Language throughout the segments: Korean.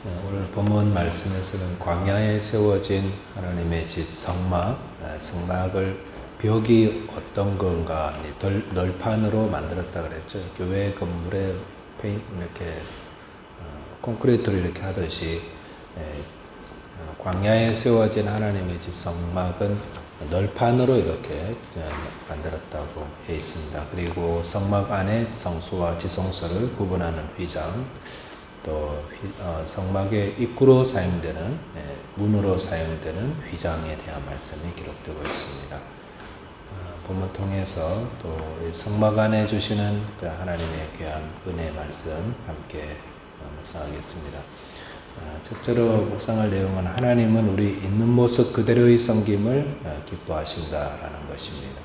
오늘 본문 말씀에서는 광야에 세워진 하나님의 집 성막, 성막을 벽이 어떤 건가 널판으로 만들었다 그랬죠. 교회 건물에 이렇게 콘크리트로 이렇게 하듯이 광야에 세워진 하나님의 집 성막은 널판으로 이렇게 만들었다고 해 있습니다. 그리고 성막 안에 성소와 지성소를 구분하는 휘장, 또 성막의 입구로 사용되는 문으로 사용되는 휘장에 대한 말씀이 기록되고 있습니다. 본문 통해서 또 성막 안에 주시는 그 하나님의 귀한 은혜의 말씀 함께 묵상하겠습니다. 첫째로 묵상할 내용은 하나님은 우리 있는 모습 그대로의 섬김을 기뻐하신다라는 것입니다.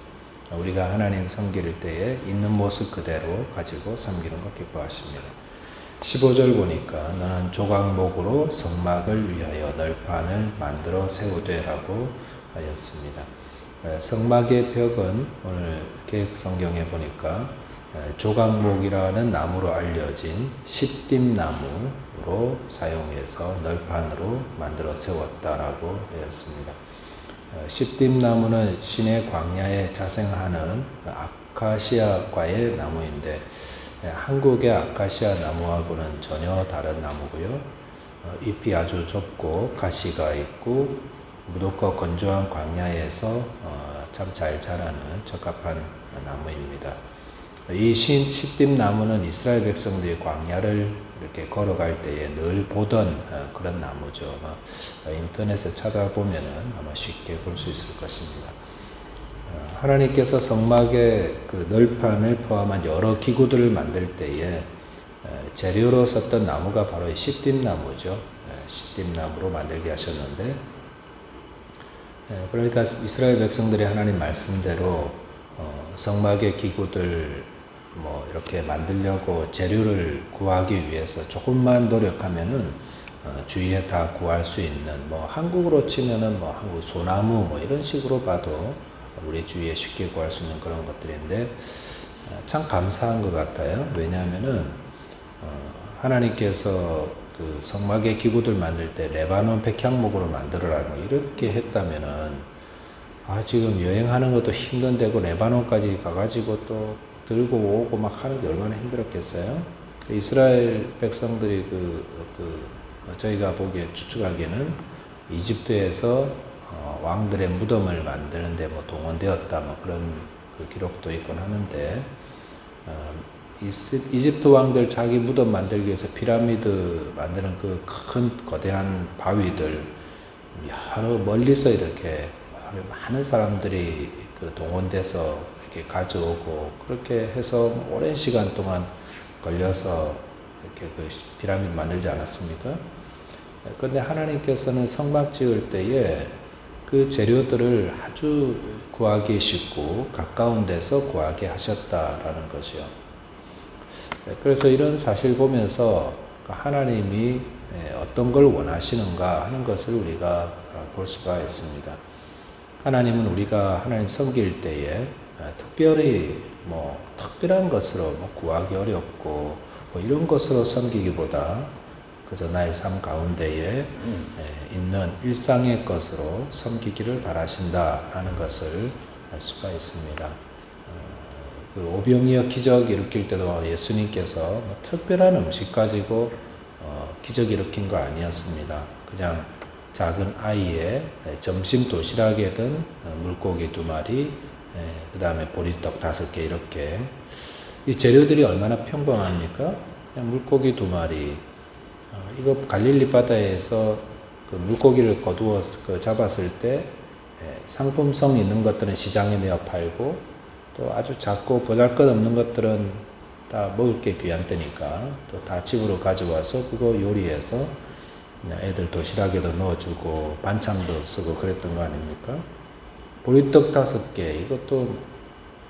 우리가 하나님 섬길 때에 있는 모습 그대로 가지고 섬기는 것 기뻐하십니다. 15절 보니까 너는 조각목으로 성막을 위하여 널판을 만들어 세우되라고 하였습니다. 성막의 벽은 오늘 개역 성경에 보니까 조각목이라는 나무로 알려진 십딤나무로 사용해서 널판으로 만들어 세웠다라고 하였습니다. 십딤나무는 시내 광야에 자생하는 아카시아과의 나무인데 한국의 아카시아 나무하고는 전혀 다른 나무고요. 잎이 아주 좁고 가시가 있고 무덥고 건조한 광야에서 참 잘 자라는 적합한 나무입니다. 이 십딤나무는 이스라엘 백성들이 광야를 이렇게 걸어갈 때에 늘 보던 그런 나무죠. 인터넷에 찾아보면은 아마 쉽게 볼 수 있을 것입니다. 하나님께서 성막의 그 널판을 포함한 여러 기구들을 만들 때에 재료로 썼던 나무가 바로 십딤나무죠. 십딤나무로 만들게 하셨는데, 그러니까 이스라엘 백성들이 하나님 말씀대로 성막의 기구들 이렇게 만들려고 재료를 구하기 위해서 조금만 노력하면은 주위에 다 구할 수 있는 한국으로 치면은 한국 소나무 이런 식으로 봐도 우리 주위에 쉽게 구할 수 있는 그런 것들인데 참 감사한 것 같아요. 왜냐하면은 하나님께서 그 성막의 기구들 만들 때 레바논 백향목으로 만들어라고 이렇게 했다면은 지금 여행하는 것도 힘든데고 레바논까지 가가지고 또 들고 오고 막 하는 게 얼마나 힘들었겠어요. 이스라엘 백성들이 저희가 보기에 추측하기에는 이집트에서 왕들의 무덤을 만드는데 동원되었다 그런 그 기록도 있곤 하는데 이집트 왕들 자기 무덤 만들기 위해서 피라미드 만드는 그 큰 거대한 바위들 여러 멀리서 이렇게 많은 사람들이 그 동원돼서 이렇게 가져오고 그렇게 해서 오랜 시간 동안 걸려서 이렇게 그 피라미드 만들지 않았습니까? 그런데 하나님께서는 성막 지을 때에 그 재료들을 아주 구하기 쉽고 가까운 데서 구하게 하셨다라는 것이요. 그래서 이런 사실 보면서 하나님이 어떤 걸 원하시는가 하는 것을 우리가 볼 수가 있습니다. 하나님은 우리가 하나님 섬길 때에 특별히 특별한 것으로 구하기 어렵고 이런 것으로 섬기기보다 그저 나의 삶 가운데에 있는 일상의 것으로 섬기기를 바라신다라는 것을 알 수가 있습니다. 그 오병이어 기적 일으킬 때도 예수님께서 특별한 음식 가지고 기적 일으킨 거 아니었습니다. 그냥 작은 아이의 점심 도시락에 든 물고기 2마리, 그 다음에 보리떡 5개 이렇게. 이 재료들이 얼마나 평범합니까? 그냥 물고기 2마리. 이거 갈릴리 바다에서 그 물고기를 거두어 잡았을 때 상품성 있는 것들은 시장에 내어 팔고 또 아주 작고 보잘것없는 것들은 다 먹을 게 귀한 때니까 또 다 집으로 가져와서 그거 요리해서 애들 도시락에도 넣어주고 반찬도 쓰고 그랬던 거 아닙니까? 보리떡 5개 이것도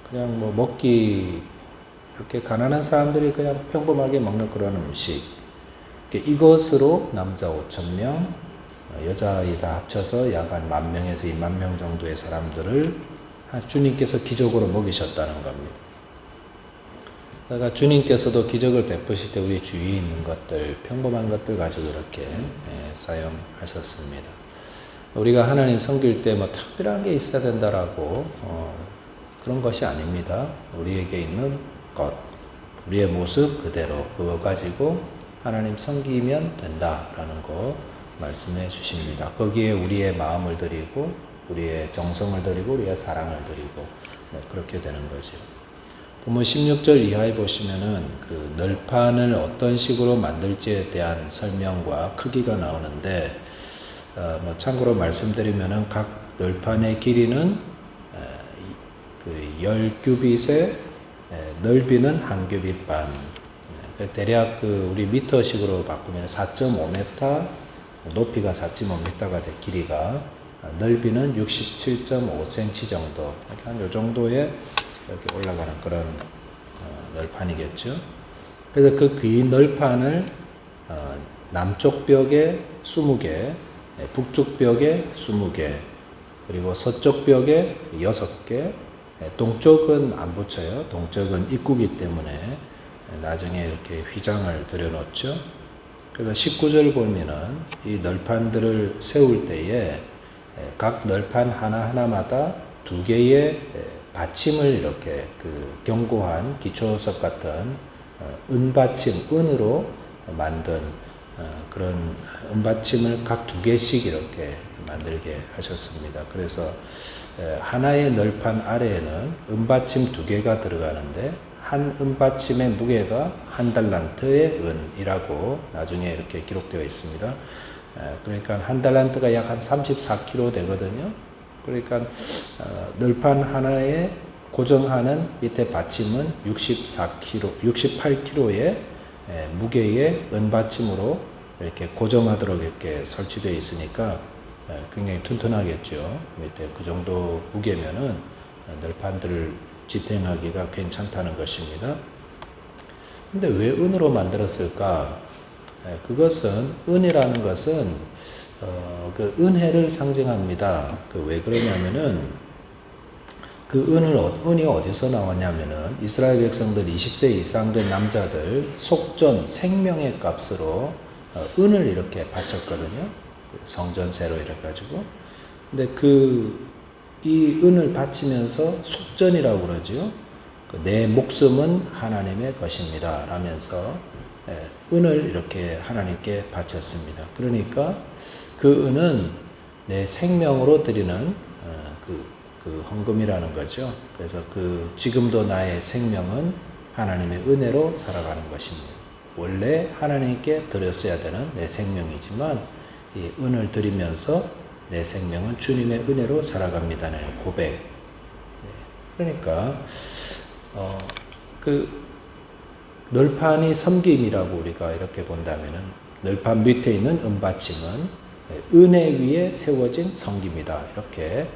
그냥 먹기 이렇게 가난한 사람들이 그냥 평범하게 먹는 그런 음식. 이것으로 남자 5,000명, 여자아이 다 합쳐서 약 한 10,000명에서 20,000명 정도의 사람들을 주님께서 기적으로 먹이셨다는 겁니다. 그러니까 주님께서도 기적을 베푸실 때 우리 주위에 있는 것들, 평범한 것들 가지고 이렇게 사용하셨습니다. 우리가 하나님 섬길 때 뭐 특별한 게 있어야 된다라고 그런 것이 아닙니다. 우리에게 있는 것, 우리의 모습 그대로 그거 가지고 하나님 섬기면 된다라는 거 말씀해 주십니다. 거기에 우리의 마음을 드리고 우리의 정성을 드리고 우리의 사랑을 드리고 그렇게 되는 거죠. 본문 16절 이하에 보시면은 그 널판을 어떤 식으로 만들지에 대한 설명과 크기가 나오는데 참고로 말씀드리면은 각 널판의 길이는 그 10규빗에 넓이는 1규빗 반. 대략 그 우리 미터식으로 바꾸면 4.5m, 높이가 4.5m가 돼 길이가 넓이는 67.5cm 정도. 한 요 정도의 이렇게 올라가는 그런 널판이겠죠. 그래서 그 긴 널판을 남쪽 벽에 20개, 북쪽 벽에 20개, 그리고 서쪽 벽에 6개, 동쪽은 안 붙여요. 동쪽은 입구기 때문에 나중에 이렇게 휘장을 들여놓죠. 그래서 19절 보면은 이 널판들을 세울 때에 각 널판 하나하나마다 2개의 받침을 이렇게 그 견고한 기초석 같은 은받침, 은으로 만든 그런 은받침을 각 2개씩 이렇게 만들게 하셨습니다. 그래서 하나의 널판 아래에는 은받침 2개가 들어가는데 한 은받침의 무게가 1달란트의 은이라고 나중에 이렇게 기록되어 있습니다. 그러니까 1달란트가 약 한 34kg 되거든요. 그러니까 널판 하나에 고정하는 밑에 받침은 68kg의 무게의 은받침으로 이렇게 고정하도록 이렇게 설치되어 있으니까 굉장히 튼튼하겠죠. 밑에 그 정도 무게면은 널판들을 지탱하기가 괜찮다는 것입니다. 근데 왜 은으로 만들었을까? 그것은 은이라는 것은 그 은혜를 상징합니다. 왜 그러냐면은 그 은이 어디서 나왔냐면은 이스라엘 백성들 20세 이상 된 남자들 속전 생명의 값으로 은을 이렇게 바쳤거든요. 성전세로 이래 가지고. 근데 이 은을 바치면서 속전이라고 그러죠. 내 목숨은 하나님의 것입니다. 라면서 은을 이렇게 하나님께 바쳤습니다. 그러니까 그 은은 내 생명으로 드리는 그 헌금이라는 거죠. 그래서 지금도 나의 생명은 하나님의 은혜로 살아가는 것입니다. 원래 하나님께 드렸어야 되는 내 생명이지만 이 은을 드리면서 내 생명은 주님의 은혜로 살아갑니다는 고백. 그러니까 널판이 섬김이라고 우리가 이렇게 본다면은 널판 밑에 있는 은받침은 은혜 위에 세워진 섬김이다. 이렇게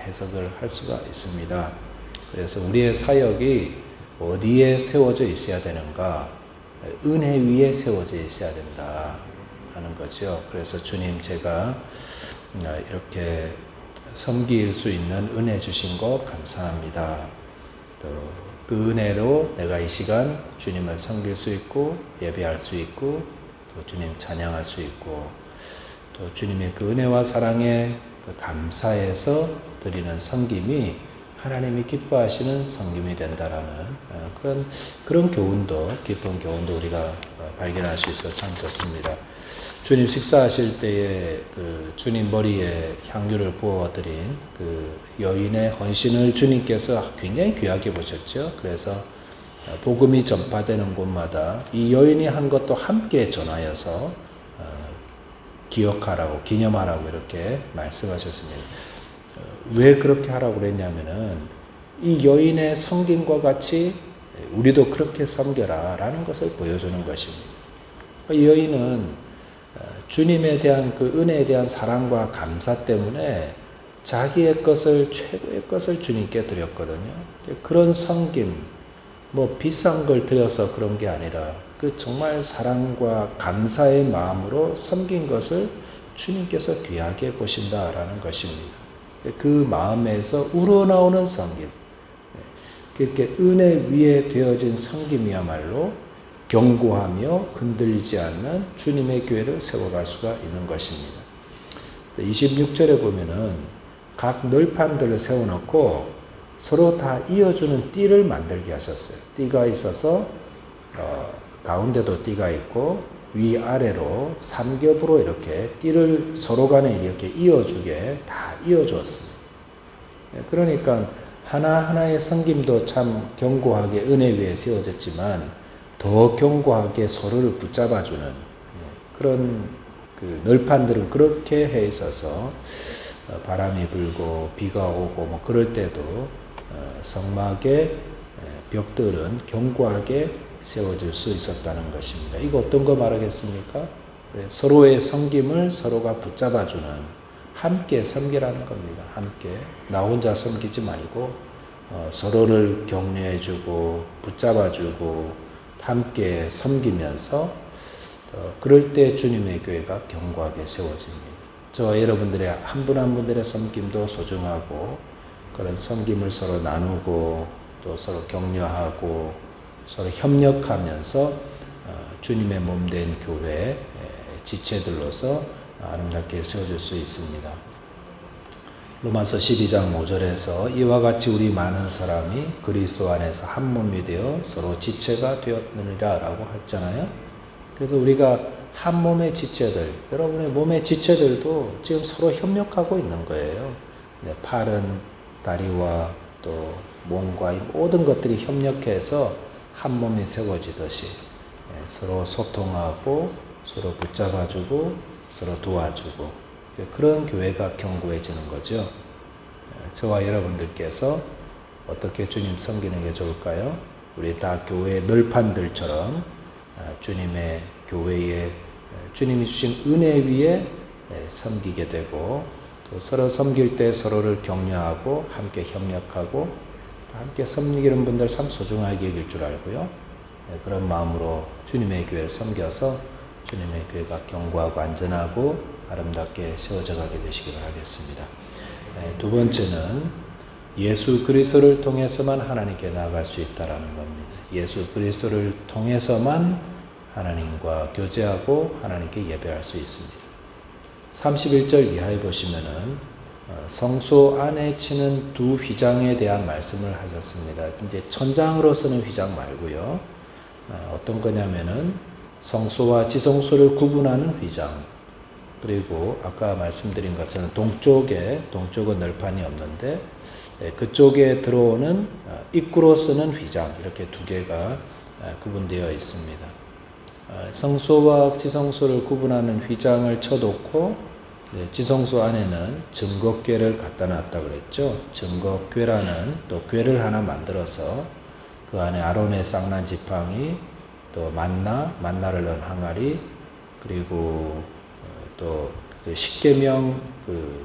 해석을 할 수가 있습니다. 그래서 우리의 사역이 어디에 세워져 있어야 되는가? 은혜 위에 세워져 있어야 된다 하는 거죠. 그래서 주님, 제가 이렇게 섬길 수 있는 은혜 주신 거 감사합니다. 또 그 은혜로 내가 이 시간 주님을 섬길 수 있고 예배할 수 있고 또 주님 찬양할 수 있고 또 주님의 그 은혜와 사랑에 감사해서 드리는 섬김이 하나님이 기뻐하시는 섬김이 된다라는 그런 교훈도, 깊은 교훈도 우리가 발견할 수 있어서 참 좋습니다. 주님 식사하실 때에 주님 머리에 향유를 부어드린 여인의 헌신을 주님께서 굉장히 귀하게 보셨죠. 그래서 복음이 전파되는 곳마다 이 여인이 한 것도 함께 전하여서 기억하라고, 기념하라고 이렇게 말씀하셨습니다. 왜 그렇게 하라고 그랬냐면은 이 여인의 섬김과 같이 우리도 그렇게 섬겨라 라는 것을 보여주는 것입니다. 이 여인은 주님에 대한 그 은혜에 대한 사랑과 감사 때문에 자기의 것을, 최고의 것을 주님께 드렸거든요. 그런 섬김, 비싼 걸 드려서 그런 게 아니라 정말 사랑과 감사의 마음으로 섬긴 것을 주님께서 귀하게 보신다라는 것입니다. 그 마음에서 우러나오는 섬김. 이렇게 은혜 위에 되어진 섬김이야말로 견고하며 흔들리지 않는 주님의 교회를 세워갈 수가 있는 것입니다. 26절에 보면은 각 널판들을 세워놓고 서로 다 이어주는 띠를 만들게 하셨어요. 띠가 있어서 가운데도 띠가 있고 위아래로 삼겹으로 이렇게 띠를 서로 간에 이렇게 이어주게 다 이어주었습니다. 그러니까 하나하나의 섬김도 참 견고하게 은혜 위에 세워졌지만 더 견고하게 서로를 붙잡아주는 그런 그 널판들은 그렇게 해 있어서 바람이 불고 비가 오고 뭐 그럴 때도 성막의 벽들은 견고하게 세워질 수 있었다는 것입니다. 이거 어떤 거 말하겠습니까? 서로의 섬김을 서로가 붙잡아주는 함께 섬기라는 겁니다. 함께 나 혼자 섬기지 말고 서로를 격려해주고 붙잡아주고 함께 섬기면서 그럴 때 주님의 교회가 견고하게 세워집니다. 저와 여러분들의 한 분 한 분들의 섬김도 소중하고 그런 섬김을 서로 나누고 또 서로 격려하고 서로 협력하면서 주님의 몸된 교회 지체들로서 아름답게 세워질 수 있습니다. 로마서 12장 5절에서 이와 같이 우리 많은 사람이 그리스도 안에서 한 몸이 되어 서로 지체가 되었느니라 라고 했잖아요. 그래서 우리가 한 몸의 지체들, 여러분의 몸의 지체들도 지금 서로 협력하고 있는 거예요. 팔은 다리와 또 몸과 이 모든 것들이 협력해서 한 몸이 세워지듯이 서로 소통하고 서로 붙잡아주고 서로 도와주고 그런 교회가 견고해지는 거죠. 저와 여러분들께서 어떻게 주님 섬기는 게 좋을까요? 우리 다 교회 널판들처럼 주님의 교회에 주님이 주신 은혜 위에 섬기게 되고 또 서로 섬길 때 서로를 격려하고 함께 협력하고 함께 섬기는 분들 참 소중하게 여길 줄 알고요. 그런 마음으로 주님의 교회를 섬겨서 주님의 교회가 견고하고 안전하고 아름답게 세워져 가게 되시기 바라겠습니다. 두 번째는 예수 그리스도를 통해서만 하나님께 나아갈 수 있다라는 겁니다. 예수 그리스도를 통해서만 하나님과 교제하고 하나님께 예배할 수 있습니다. 31절 이하에 보시면은 성소 안에 치는 두 휘장에 대한 말씀을 하셨습니다. 이제 천장으로 쓰는 휘장 말고요. 어떤 거냐면은 성소와 지성소를 구분하는 휘장, 그리고 아까 말씀드린 것처럼 동쪽은 널판이 없는데 그쪽에 들어오는 입구로 쓰는 휘장, 이렇게 두 개가 구분되어 있습니다. 성소와 지성소를 구분하는 휘장을 쳐놓고 지성소 안에는 증거궤를 갖다 놨다 그랬죠. 증거궤라는 또 궤를 하나 만들어서 그 안에 아론의 쌍난 지팡이, 또 만나를 넣은 항아리, 그리고 또 십계명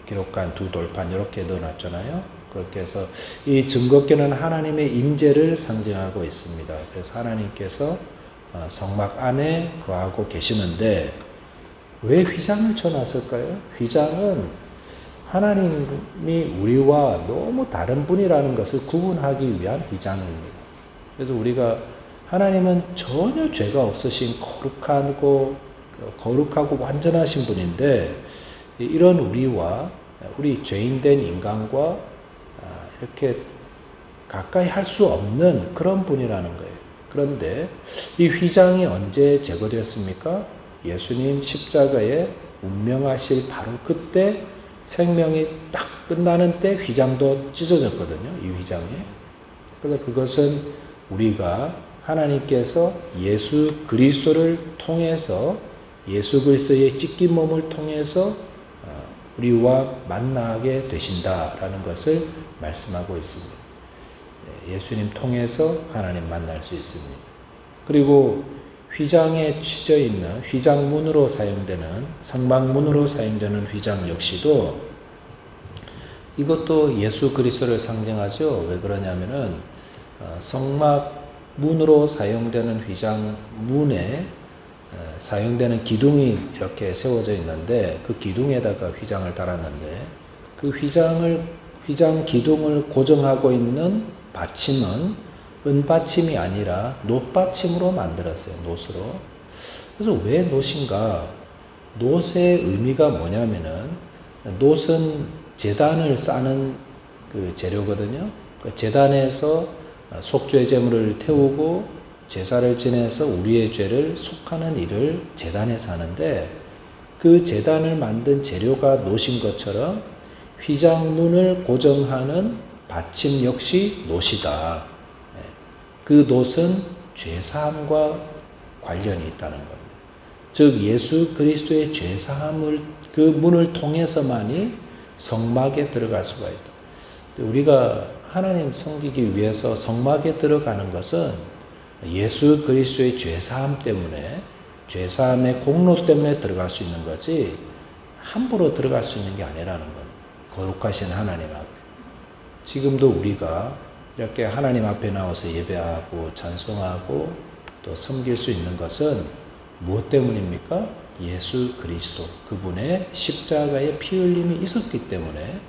기록한 두 돌판 이렇게 넣어놨잖아요. 그렇게 해서 이 증거궤는 하나님의 임재를 상징하고 있습니다. 그래서 하나님께서 성막 안에 거하고 계시는데 왜 휘장을 쳐놨을까요? 휘장은 하나님이 우리와 너무 다른 분이라는 것을 구분하기 위한 휘장입니다. 그래서 우리가 하나님은 전혀 죄가 없으신 거룩하고 완전하신 분인데 이런 우리 죄인된 인간과 이렇게 가까이 할 수 없는 그런 분이라는 거예요. 그런데 이 휘장이 언제 제거되었습니까? 예수님 십자가에 운명하실 바로 그때 생명이 딱 끝나는 때 휘장도 찢어졌거든요. 이 휘장이. 그래서 그것은 우리가 하나님께서 예수 그리스도를 통해서 예수 그리스도의 찢긴 몸을 통해서 우리와 만나게 되신다라는 것을 말씀하고 있습니다. 예수님 통해서 하나님 만날 수 있습니다. 그리고 휘장에 치져 있는 휘장문으로 사용되는 성막문으로 사용되는 휘장 역시도 이것도 예수 그리스도를 상징하죠. 왜 그러냐면은 성막문으로 사용되는 휘장문에 사용되는 기둥이 이렇게 세워져 있는데 그 기둥에다가 휘장을 달았는데 그 휘장 기둥을 고정하고 있는 받침은 은받침이 아니라 놋받침으로 만들었어요. 놋으로. 그래서 왜 놋인가? 놋의 의미가 뭐냐면은 놋은 제단을 싸는 그 재료거든요. 그 제단에서 속죄 제물을 태우고 제사를 지내서 우리의 죄를 속하는 일을 제단에서 하는데, 그 제단을 만든 재료가 놋인 것처럼 휘장문을 고정하는 받침 역시 놋이다. 그 놋은 죄사함과 관련이 있다는 겁니다. 즉 예수 그리스도의 죄사함을 그 문을 통해서만이 성막에 들어갈 수가 있다. 우리가 하나님 섬기기 위해서 성막에 들어가는 것은 예수 그리스도의 죄사함 때문에, 죄사함의 공로 때문에 들어갈 수 있는 거지 함부로 들어갈 수 있는 게 아니라는 것. 거룩하신 하나님 앞에. 지금도 우리가 이렇게 하나님 앞에 나와서 예배하고 찬송하고 또 섬길 수 있는 것은 무엇 때문입니까? 예수 그리스도, 그분의 십자가의 피 흘림이 있었기 때문에,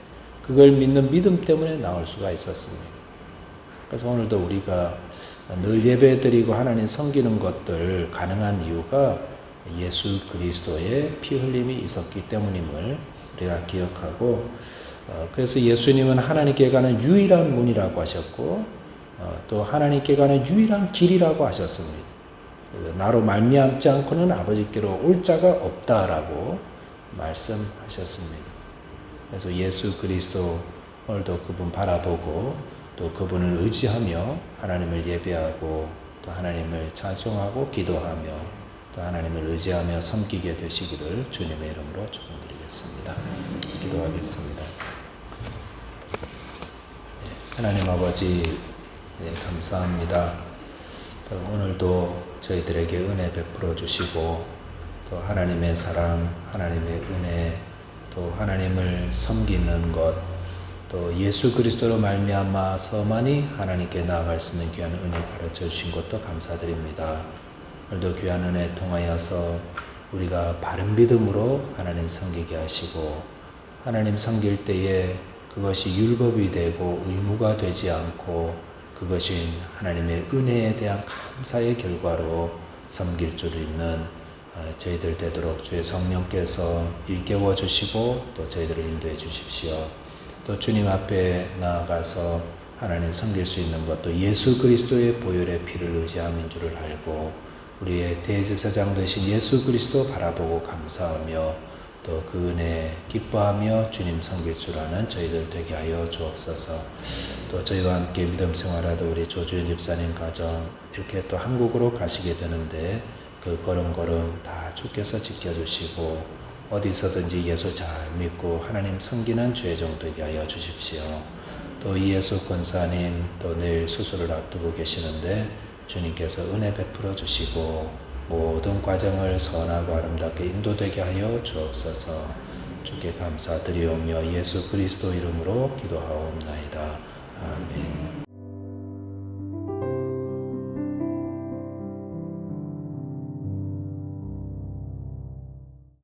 그걸 믿는 믿음 때문에 나올 수가 있었습니다. 그래서 오늘도 우리가 늘 예배드리고 하나님 섬기는 것들 가능한 이유가 예수 그리스도의 피 흘림이 있었기 때문임을 우리가 기억하고, 그래서 예수님은 하나님께 가는 유일한 문이라고 하셨고, 또 하나님께 가는 유일한 길이라고 하셨습니다. 나로 말미암지 않고는 아버지께로 올 자가 없다라고 말씀하셨습니다. 그래서 예수 그리스도 오늘도 그분 바라보고 또 그분을 의지하며 하나님을 예배하고 또 하나님을 찬송하고 기도하며 또 하나님을 의지하며 섬기게 되시기를 주님의 이름으로 축원드리겠습니다. 기도하겠습니다. 하나님 아버지, 감사합니다. 또 오늘도 저희들에게 은혜 베풀어 주시고 또 하나님의 사랑, 하나님의 은혜, 또 하나님을 섬기는 것, 또 예수 그리스도로 말미암아서만이 하나님께 나아갈 수 있는 귀한 은혜 가르쳐 주신 것도 감사드립니다. 오늘도 귀한 은혜 통하여서 우리가 바른 믿음으로 하나님 섬기게 하시고, 하나님 섬길 때에 그것이 율법이 되고 의무가 되지 않고 그것이 하나님의 은혜에 대한 감사의 결과로 섬길 줄 있는 저희들 되도록 주의 성령께서 일깨워 주시고 또 저희들을 인도해 주십시오. 또 주님 앞에 나아가서 하나님 섬길 수 있는 것도 예수 그리스도의 보혈의 피를 의지함인 줄을 알고, 우리의 대제사장 되신 예수 그리스도 바라보고 감사하며 또 그 은혜 기뻐하며 주님 섬길 줄 아는 저희들 되게 하여 주옵소서. 또 저희와 함께 믿음 생활하던 우리 조주현 집사님 가정, 이렇게 또 한국으로 가시게 되는데 그 걸음걸음 다 주께서 지켜주시고 어디서든지 예수 잘 믿고 하나님 섬기는 죄종 되게 하여 주십시오. 또 이예수 권사님 또 내일 수술을 앞두고 계시는데 주님께서 은혜 베풀어 주시고 모든 과정을 선하고 아름답게 인도되게 하여 주옵소서. 주께 감사드리오며 예수 그리스도 이름으로 기도하옵나이다. 아멘.